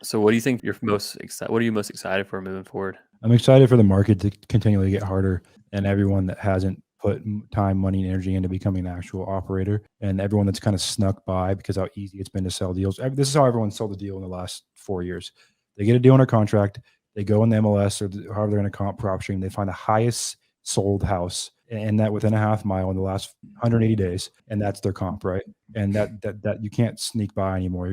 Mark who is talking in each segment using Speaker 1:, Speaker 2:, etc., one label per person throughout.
Speaker 1: So what do you think you're most excited? What are you most excited for moving forward?
Speaker 2: I'm excited for the market to continually get harder, and everyone that hasn't put time, money, and energy into becoming an actual operator, and everyone that's kind of snuck by because how easy it's been to sell deals. This is how everyone sold the deal in the last 4 years. They get a deal under contract, they go in the MLS or however they're in a comp prop stream, they find the highest sold house, and that within a half mile in the last 180 days, and that's their comp, right? And that you can't sneak by anymore.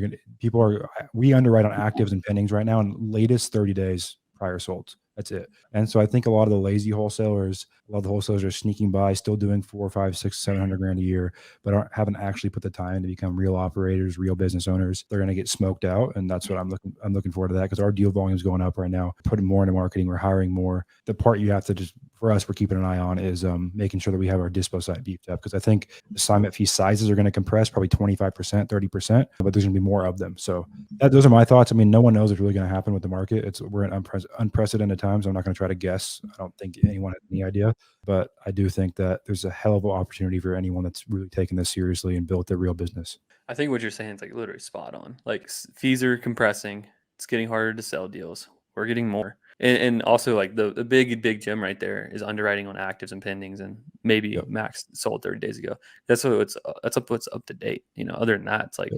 Speaker 2: We underwrite on actives and pendings right now, and latest 30 days prior sold. That's it. And so I think a lot of the lazy wholesalers, a lot of the wholesalers are sneaking by, still doing 4, 5, 6, 700 grand a year, but haven't actually put the time to become real operators, real business owners. They're going to get smoked out, and that's what I'm looking forward to that, because our deal volume is going up right now. Putting more into marketing, we're hiring more. The part you have to just, for us, we're keeping an eye on is making sure that we have our dispo side beefed up, because I think assignment fee sizes are going to compress probably 25%, 30%, but there's going to be more of them. So those are my thoughts. I mean, no one knows what's really going to happen with the market. We're in unprecedented times. I'm not going to try to guess. I don't think anyone has any idea, but I do think that there's a hell of an opportunity for anyone that's really taken this seriously and built their real business.
Speaker 1: I think what you're saying is like literally spot on. Like fees are compressing. It's getting harder to sell deals. We're getting more. And also like the big gem right there is underwriting on actives and pendings, and maybe
Speaker 2: Yep.
Speaker 1: max sold 30 days ago. That's what's up to date. Other than that, it's like,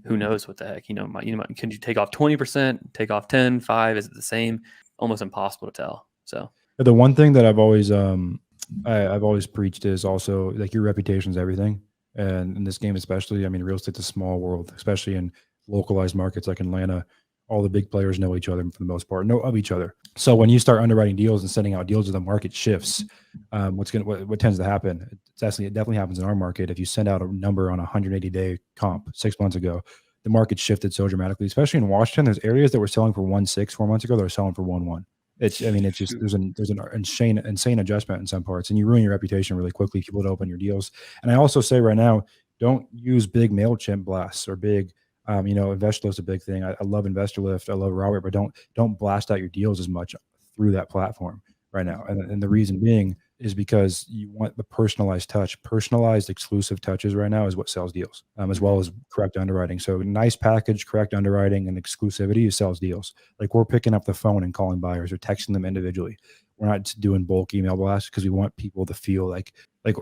Speaker 1: who knows what the heck, can you take off 20%, take off 10, 5? Is it the same? Almost impossible to tell. So
Speaker 2: The one thing that I've always preached is also like your reputation is everything. And in this game, especially, I mean, real estate's a small world, especially in localized markets like Atlanta. All the big players know each other for the most part, know of each other. So when you start underwriting deals and sending out deals, as the market shifts, what tends to happen? It definitely happens in our market. If you send out a number on a 180-day comp 6 months ago, the market shifted so dramatically, especially in Washington. There's areas that were selling for 1.6 4 months ago that are selling for 1.1. It's just there's an insane adjustment in some parts, and you ruin your reputation really quickly if you would open your deals. And I also say right now, don't use big MailChimp blasts or big, InvestorLift's a big thing. I love InvestorLift, I love Robert, but don't blast out your deals as much through that platform right now. And the reason being is because you want the personalized touch. Personalized exclusive touches right now is what sells deals, as well as correct underwriting. So nice package, correct underwriting, and exclusivity sells deals. Like we're picking up the phone and calling buyers or texting them individually. We're not doing bulk email blasts because we want people to feel like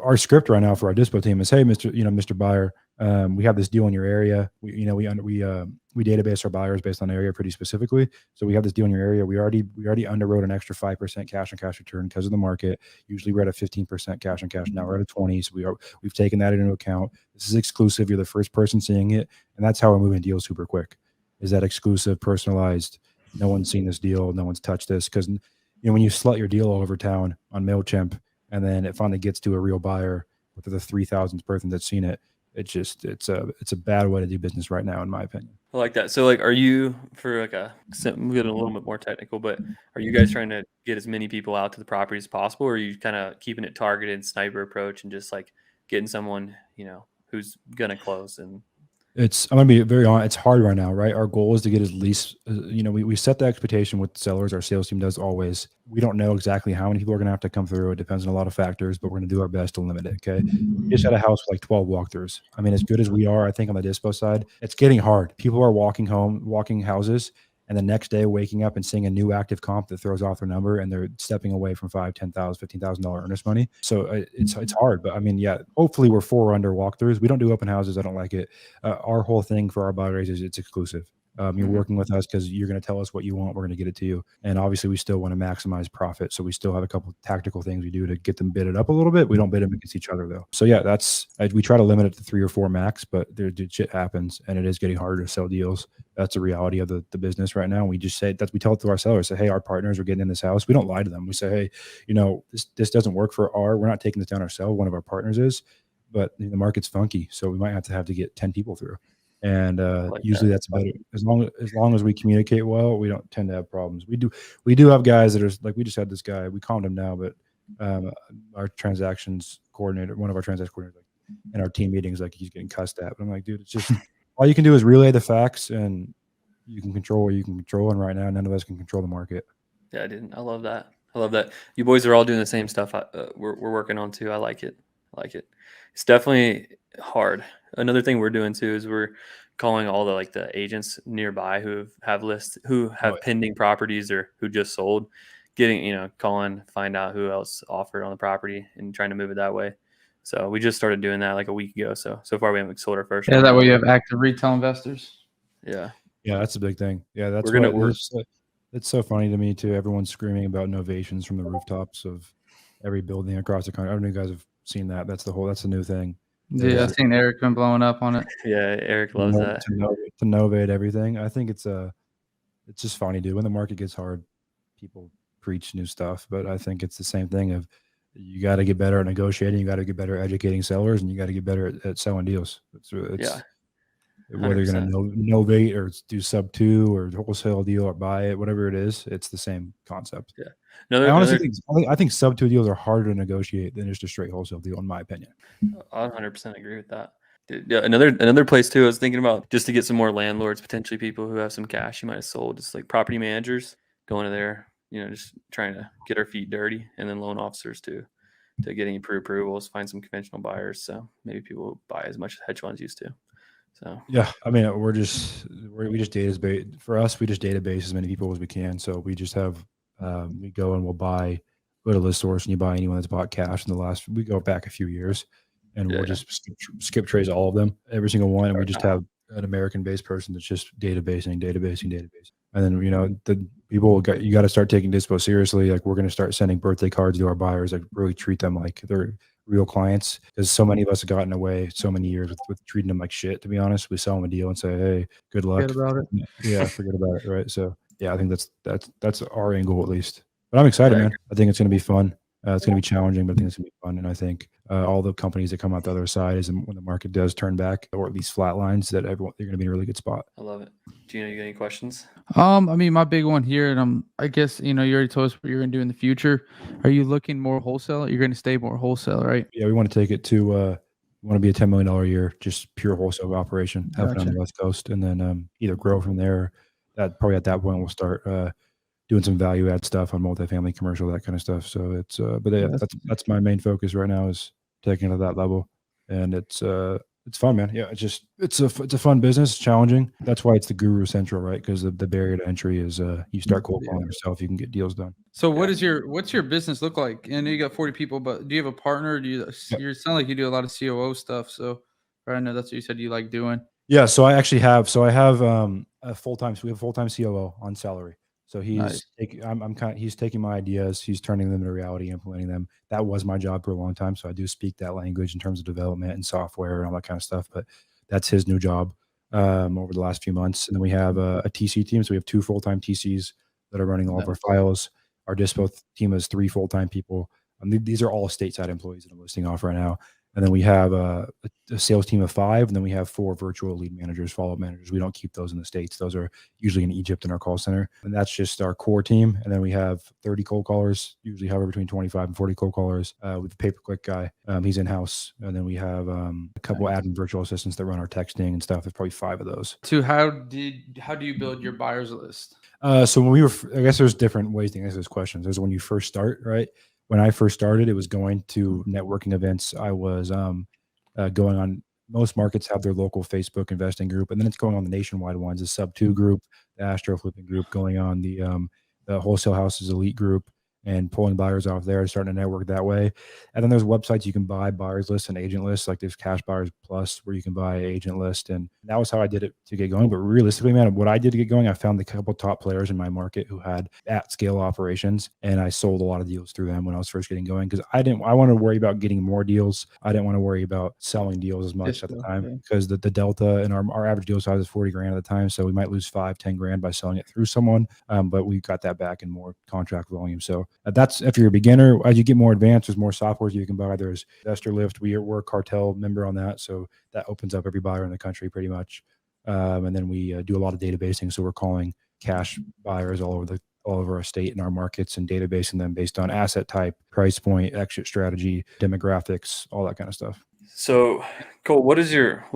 Speaker 2: our script right now for our dispo team is, hey, Mr. Buyer, we have this deal in your area. We database our buyers based on area pretty specifically. So we have this deal in your area. We already underwrote an extra 5% cash on cash return because of the market. Usually we're at a 15% cash on cash. Now we're at a 20. So we've taken that into account. This is exclusive. You're the first person seeing it. And that's how we're moving deals super quick. Is that exclusive, personalized? No one's seen this deal. No one's touched this. Because when you slut your deal all over town on MailChimp, and then it finally gets to a real buyer with the 3,000th person that's seen it, it's a bad way to do business right now, in my opinion.
Speaker 1: I like that. So like, are you, for like we get a little bit more technical, but are you guys trying to get as many people out to the property as possible, or are you kind of keeping it targeted sniper approach and just like getting someone, who's going to close? And
Speaker 2: I'm going to be very honest. It's hard right now, right? Our goal is to get as least, we set the expectation with sellers. Our sales team does always. We don't know exactly how many people are going to have to come through. It depends on a lot of factors, but we're going to do our best to limit it. Okay. We just had a house with like 12 walkthroughs. I mean, as good as we are, I think on the dispo side, it's getting hard. People are walking houses, and the next day waking up and seeing a new active comp that throws off their number, and they're stepping away from $5,000, $10,000, $15,000 earnest money. So it's hard, but I mean, yeah, hopefully we're 4 under walkthroughs. We don't do open houses. I don't like it. Our whole thing for our buyers is it's exclusive. You're working with us because you're going to tell us what you want. We're going to get it to you. And obviously we still want to maximize profit. So we still have a couple of tactical things we do to get them bidded up a little bit. We don't bid them against each other though. So yeah, we try to limit it to 3 or 4 max, but shit happens, and it is getting harder to sell deals. That's the reality of the business right now. And we just say that, we tell it to our sellers, say, hey, our partners are getting in this house. We don't lie to them. We say, hey, this doesn't work we're not taking this down ourselves. One of our partners is, but the market's funky. So we might have to get 10 people through. And usually that's about it. As long as we communicate well, we don't tend to have problems. We do have guys that are like, we just had this guy, we calmed him now, but our transactions coordinator, one of our transactions coordinators, like in our team meetings, like he's getting cussed at. But I'm like, dude, it's just all you can do is relay the facts, and you can control what you can control. And right now, none of us can control the market.
Speaker 1: Yeah, I love that. You boys are all doing the same stuff we're working on too. I like it. It's definitely hard. Another thing we're doing too is we're calling all the like the agents nearby who have lists, who
Speaker 2: Oh,
Speaker 1: have pending properties or who just sold, getting, calling, find out who else offered on the property and trying to move it that way. So we just started doing that like a week ago. So far we haven't sold our first
Speaker 3: Yeah,
Speaker 1: one,
Speaker 3: that
Speaker 1: but
Speaker 3: way you have active retail investors.
Speaker 1: yeah,
Speaker 2: yeah, that's a big thing. Yeah,
Speaker 1: we're
Speaker 2: that's
Speaker 1: gonna
Speaker 2: what
Speaker 1: we're
Speaker 2: it's so funny to me too. Everyone's screaming about novations from the rooftops of every building across the country. I don't know if you guys have seen that. That's the new thing.
Speaker 3: Yeah, I've
Speaker 2: Is
Speaker 3: seen Eric been blowing up on it.
Speaker 1: yeah, Eric loves
Speaker 2: to
Speaker 1: that.
Speaker 2: to novate everything. I think it's just funny, dude. When the market gets hard, people preach new stuff, but I think it's the same thing of you got to get better at negotiating, you got to get better at educating sellers, and you got to get better at selling deals.
Speaker 1: Yeah,
Speaker 2: It's whether you're going
Speaker 1: 100%.
Speaker 2: to novate or do sub two or wholesale deal or buy it, whatever it is, it's the same concept.
Speaker 1: Yeah.
Speaker 2: I honestly
Speaker 1: Another
Speaker 2: I think sub two deals are harder to negotiate than just a straight wholesale deal, in my opinion.
Speaker 1: I 100% agree with that. Yeah, another place too. I was thinking about just to get some more landlords, potentially people who have some cash you might have sold, just like property managers going to there, just trying to get our feet dirty, and then loan officers too, to getting pre-approvals, find some conventional buyers. So maybe people will buy as much as hedge funds used to. So
Speaker 2: Yeah, I mean, we just database for us. We just database as many people as we can. So we just have we go and we'll go to list source and you buy anyone that's bought cash in the last. We go back a few years, and we'll just skip trace all of them, every single one, and we just have an American-based person that's just databasing, and then the people you got to start taking dispo seriously. Like we're going to start sending birthday cards to our buyers, like really treat them like they're real clients, because so many of us have gotten away so many years with treating them like shit. To be honest, we sell them a deal and say, "Hey, good luck."
Speaker 3: Forget about it.
Speaker 2: Yeah, forget about it. Right. So yeah, I think that's our angle at least. But I'm excited, man. I think it's going to be fun. It's going to be challenging, but I think it's going to be fun. And I think all the companies that come out the other side is when the market does turn back, or at least flat lines, that they're going to be in a really good spot.
Speaker 1: I love it. Gino, you got any questions?
Speaker 3: I mean, my big one here, and I guess you already told us what you're gonna do in the future. Are you looking more wholesale? You're gonna stay more wholesale, right?
Speaker 2: Yeah, we want to take it to we want to be a $10 million a year, just pure wholesale operation, helping on the West Coast, and then either grow from there. That probably at that point we'll start doing some value add stuff on multifamily, commercial, that kind of stuff. So it's but yeah, that's my main focus right now, is taking it to that level, and it's fun, man. Yeah, it's a fun business, challenging. That's why it's the Guru Central, right? Because the barrier to entry is you start cold calling yourself, you can get deals done.
Speaker 3: So what's your business look like? I know you got 40 people, but do you have a partner? You sound like you do a lot of COO stuff. So I know that's what you said you like doing.
Speaker 2: Yeah, so I actually have a full-time. So we have a full-time COO on salary. So he's he's taking my ideas, he's turning them into reality, implementing them. That was my job for a long time. So I do speak that language in terms of development and software and all that kind of stuff. But that's his new job over the last few months. And then we have a TC team. So we have 2 full-time TCs that are running all of our files. Our dispo team has 3 full-time people. These are all stateside employees that I'm listing off right now. And then we have a sales team of 5, and then we have 4 virtual lead managers, follow-up managers. We don't keep those in the States. Those are usually in Egypt in our call center. And that's just our core team. And then we have 30 cold callers, usually however between 25 and 40 cold callers. With the pay-per-click guy, he's in-house. And then we have a couple admin virtual assistants that run our texting and stuff. There's probably 5 of those.
Speaker 3: So how do you build your buyers list?
Speaker 2: So when I guess there's different ways to answer those questions. There's when you first start, right? When I first started, it was going to networking events. I was going on, most markets have their local Facebook investing group, and then it's going on the nationwide ones, the sub 2 group, the Astro flipping group, going on the wholesale houses elite group, and pulling buyers off there, starting to network that way. And then there's websites you can buy buyers lists and agent lists, like there's Cash Buyers Plus where you can buy agent list. And that was how I did it to get going. But realistically, man, what I did to get going, I found the couple top players in my market who had at scale operations, and I sold a lot of deals through them when I was first getting going, because I wanted to worry about getting more deals. I didn't want to worry about selling deals as much at the time, because the delta in our average deal size is 40 grand at the time. So we might lose 5-10 grand by selling it through someone. But we got that back in more contract volume. So that's if you're a beginner. As you get more advanced, there's more softwares you can buy. There's Investor Lift. We're a cartel member on that, so that opens up every buyer in the country pretty much. And then we do a lot of databasing, so we're calling cash buyers all over our state and our markets, and databasing them based on asset type, price point, exit strategy, demographics, all that kind of stuff.
Speaker 1: So Cole, what is your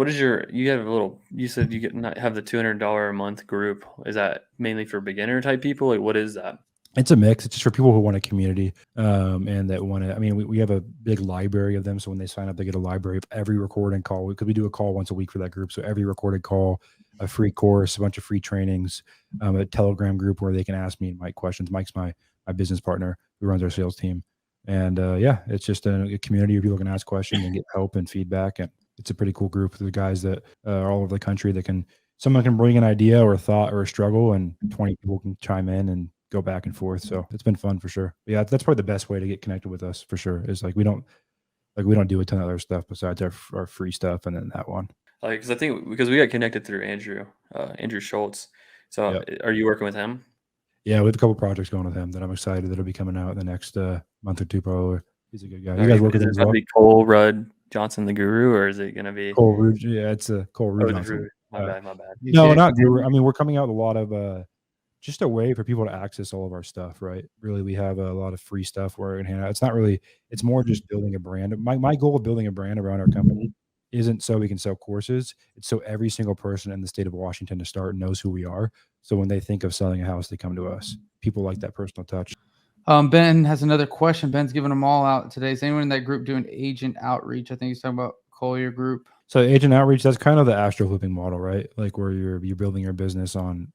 Speaker 1: you have a little, you said you have the $200 a month group. Is that mainly for beginner type people? Like, what is that?
Speaker 2: It's a mix. It's just for people who want a community and that want to. I mean, we have a big library of them. So when they sign up, they get a library of every recording call. We do a call once a week for that group. So every recorded call, a free course, a bunch of free trainings, a Telegram group where they can ask me and Mike questions. Mike's my business partner who runs our sales team. And yeah, it's just a community where people can ask questions and get help and feedback. And it's a pretty cool group of the guys that are all over the country that someone can bring an idea or a thought or a struggle, and 20 people can chime in and go back and forth. So it's been fun for sure. But yeah, that's probably the best way to get connected with us for sure. Is like we don't do a ton of other stuff besides our free stuff and then that one.
Speaker 1: Because I think because we got connected through Andrew Schultz. So are you working with him?
Speaker 2: Yeah, we have a couple projects going with him that I'm excited that'll be coming out in the next month or two probably. He's a good guy. You guys work with him as well?
Speaker 1: Is it Cole Ruud-Johnson, the guru, or is it going to be
Speaker 2: Cole Ruud? Yeah, it's Cole Ruud-Johnson.
Speaker 1: My bad.
Speaker 2: No, not guru. I mean, we're coming out with a lot of just a way for people to access all of our stuff, right? Really, we have a lot of free stuff we're going to hand out. It's not really, it's more just building a brand. My goal of building a brand around our company isn't so we can sell courses. It's so every single person in the state of Washington to start knows who we are. So when they think of selling a house, they come to us. People like that personal touch.
Speaker 3: Ben has another question. Ben's giving them all out today. Is anyone in that group doing agent outreach? I think he's talking about Collier Group.
Speaker 2: So agent outreach, that's kind of the astro flipping model, right? Like where you're building your business on,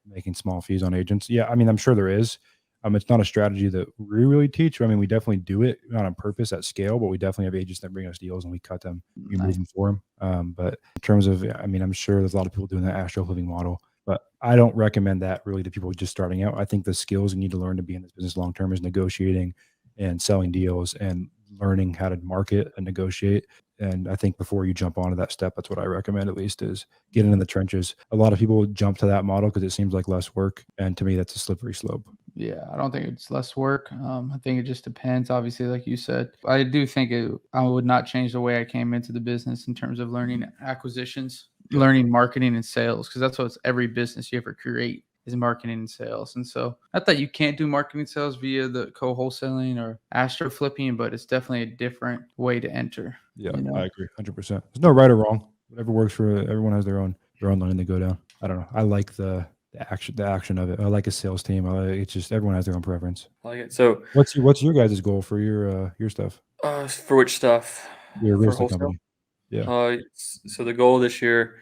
Speaker 2: making small fees on agents. Yeah, I mean, I'm sure there is. It's not a strategy that we really teach. I mean, we definitely do it not on purpose at scale, but we definitely have agents that bring us deals and we cut them, we move them for them. But in terms of, I mean, I'm sure there's a lot of people doing that astro flipping model, but I don't recommend that really to people just starting out. I think the skills you need to learn to be in this business long term is negotiating and selling deals and learning how to market and negotiate. And I think before you jump onto that step, that's what I recommend at least is getting in the trenches. A lot of people jump to that model because it seems like less work. And to me, that's a slippery slope.
Speaker 3: Yeah, I don't think it's less work. I think it just depends. Obviously, like you said, I do think I would not change the way I came into the business in terms of learning acquisitions, learning marketing and sales, because that's what every business you ever create is marketing and sales. And so not that you can't do marketing sales via the co-wholesaling or astro flipping, but it's definitely a different way to enter.
Speaker 2: Yeah, I agree 100%. There's no right or wrong. Whatever works for everyone has their own line they go down. I don't know. I like the action of it. I like a sales team. It's just everyone has their own preference.
Speaker 1: I like it. So
Speaker 2: what's your guys' goal for your stuff?
Speaker 1: For which stuff?
Speaker 2: Your real estate company.
Speaker 1: Yeah. So the goal this year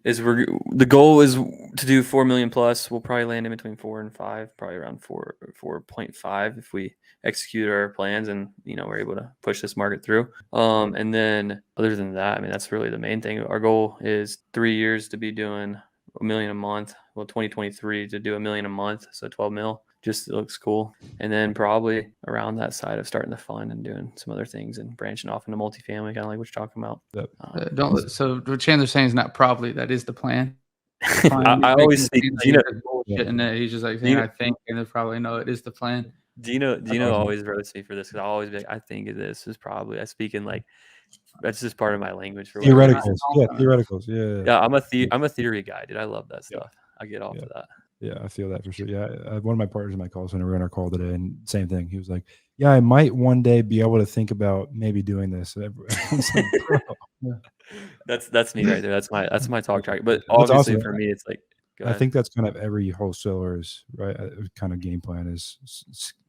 Speaker 1: is the goal is to do 4 million plus. We'll probably land in between 4 and 5, probably around 4.5 if we execute our plans and we're able to push this market through. And then other than that, I mean that's really the main thing. Our goal is 3 years to be doing $1 million a month. Well, 2023 to do $1 million a month, so 12 mil. Just looks cool. And then probably around that side of starting the fund and doing some other things and branching off into multifamily, kind of like what you're talking about.
Speaker 3: So what Chandler's saying is not probably, that is the plan.
Speaker 1: I always see Gino
Speaker 3: bullshit and he's just like saying, I think, and they probably know it is the plan.
Speaker 1: Gino always roasts me for this because I always be like, I think this is probably, I speak in like, that's just part of my language for
Speaker 2: theoreticals. Theoreticals. Yeah.
Speaker 1: I'm a theory guy, dude. I love that stuff. I get off of that.
Speaker 2: Yeah, I feel that for sure. Yeah, one of my partners in my call center, we were on our call today, and same thing. He was like, "Yeah, I might one day be able to think about maybe doing this."
Speaker 1: That's me right there. That's my talk track. But obviously, awesome. For me, it's like
Speaker 2: I think that's kind of every wholesaler's kind of game plan is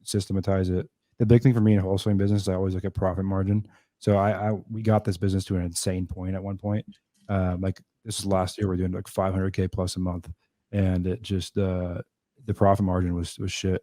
Speaker 2: systematize it. The big thing for me in wholesaling business is I always look at profit margin. So we got this business to an insane point at one point. Like this is last year, we're doing like 500K plus a month. And it just the profit margin was shit.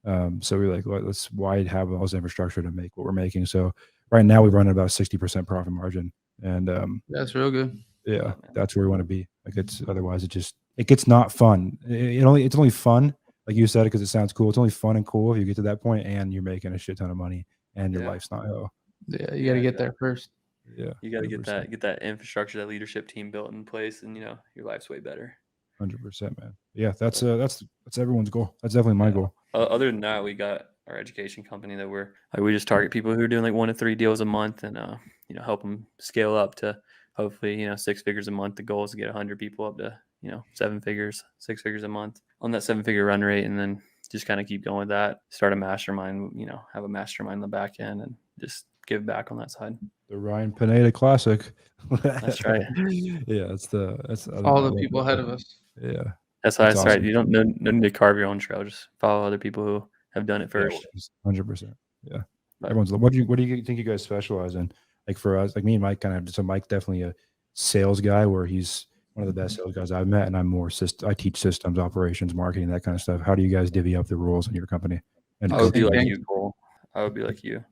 Speaker 2: So we were like, why have all this infrastructure to make what we're making? So right now we run at about 60% profit margin, and
Speaker 3: that's real good.
Speaker 2: Yeah, that's where we want to be. Like otherwise it gets not fun. It's only fun, like you said, because it sounds cool. It's only fun and cool if you get to that point and you're making a shit ton of money and your life's not hell.
Speaker 3: Yeah, you got to get there first.
Speaker 2: Yeah,
Speaker 1: you got to get that infrastructure, that leadership team built in place, and your life's way better.
Speaker 2: 100%, man. Yeah, that's everyone's goal. That's definitely my goal.
Speaker 1: Other than that, we got our education company that we just target people who are doing like 1 to 3 deals a month, and help them scale up to hopefully 6 figures a month. The goal is to get 100 people up to 7 figures, 6 figures a month on that 7-figure run rate, and then just kind of keep going with that. Start a mastermind, have a mastermind on the back end, and just give back on that side.
Speaker 2: The Ryan Pineda Classic.
Speaker 1: That's right.
Speaker 2: Yeah, that's
Speaker 3: all the people ahead of us.
Speaker 2: Yeah,
Speaker 1: that's awesome. Right. You don't need to carve your own trail. Just follow other people who have done it first.
Speaker 2: 100%. Yeah. Everyone's. What do you think you guys specialize in? Like for us, like me and Mike kind of. So Mike's definitely a sales guy where he's one of the best sales guys I've met, and I'm more I teach systems, operations, marketing, that kind of stuff. How do you guys divvy up the roles in your company? And
Speaker 1: I would be like
Speaker 3: Thank
Speaker 1: you, Cole. I would be like you.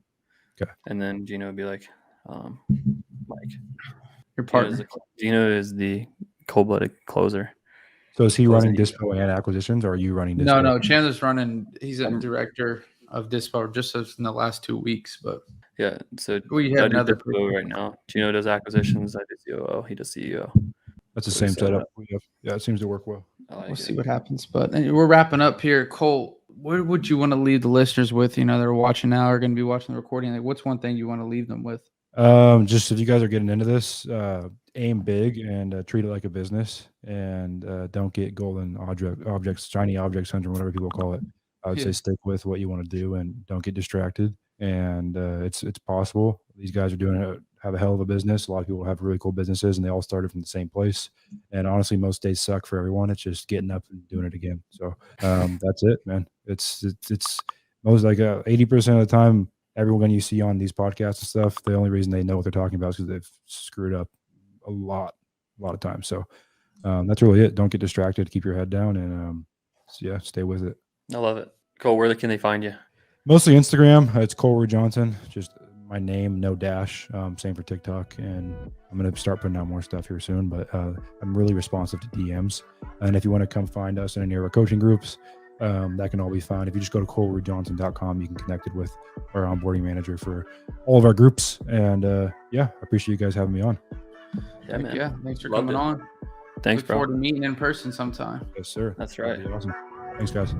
Speaker 2: Okay.
Speaker 1: And then Gino would be like Mike.
Speaker 3: Your partner.
Speaker 1: Gino is the cold-blooded closer.
Speaker 2: So is he
Speaker 1: Closing
Speaker 2: running Dispo and acquisitions, or are you running Dispo?
Speaker 3: No. Chandler's running. He's a director of Dispo just in the last 2 weeks, but
Speaker 1: Yeah. So
Speaker 3: we
Speaker 1: I
Speaker 3: have
Speaker 1: do
Speaker 3: another
Speaker 1: Dispo right now. Gino does acquisitions. I do COO. He does CEO.
Speaker 2: That's the
Speaker 1: So we
Speaker 2: same
Speaker 1: set
Speaker 2: setup
Speaker 1: up.
Speaker 2: we have. Yeah, it seems to work well.
Speaker 3: we'll see what happens. But we're wrapping up here. Cole, what would you want to leave the listeners with? They're watching now, are going to be watching the recording. Like, what's one thing you want to leave them with?
Speaker 2: Just if you guys are getting into this, aim big and treat it like a business, and don't get golden objects, shiny object syndrome, whatever people call it. I would say stick with what you want to do and don't get distracted. And it's possible. These guys are have a hell of a business. A lot of people have really cool businesses, and they all started from the same place. And honestly, most days suck for everyone. It's just getting up and doing it again. So that's it, man. It's most like 80% of the time, everyone you see on these podcasts and stuff, the only reason they know what they're talking about is because they've screwed up a lot of times. So that's really it. Don't get distracted. Keep your head down, and stay with it.
Speaker 1: I love it. Cole, where can they find you?
Speaker 2: Mostly Instagram. It's Cole Ruud-Johnson. Just my name, no dash. Same for TikTok. And I'm going to start putting out more stuff here soon. But I'm really responsive to DMs. And if you want to come find us in any of our coaching groups, that can all be found. If you just go to ColeRuud-Johnson.com, you can connect it with our onboarding manager for all of our groups. And I appreciate you guys having me on.
Speaker 1: Yeah, man.
Speaker 3: Yeah, thanks for coming on.
Speaker 1: Thanks,
Speaker 3: Look
Speaker 1: bro.
Speaker 3: forward to meeting in person sometime.
Speaker 2: Yes, sir.
Speaker 1: That's right.
Speaker 2: That'd be awesome. Thanks, guys.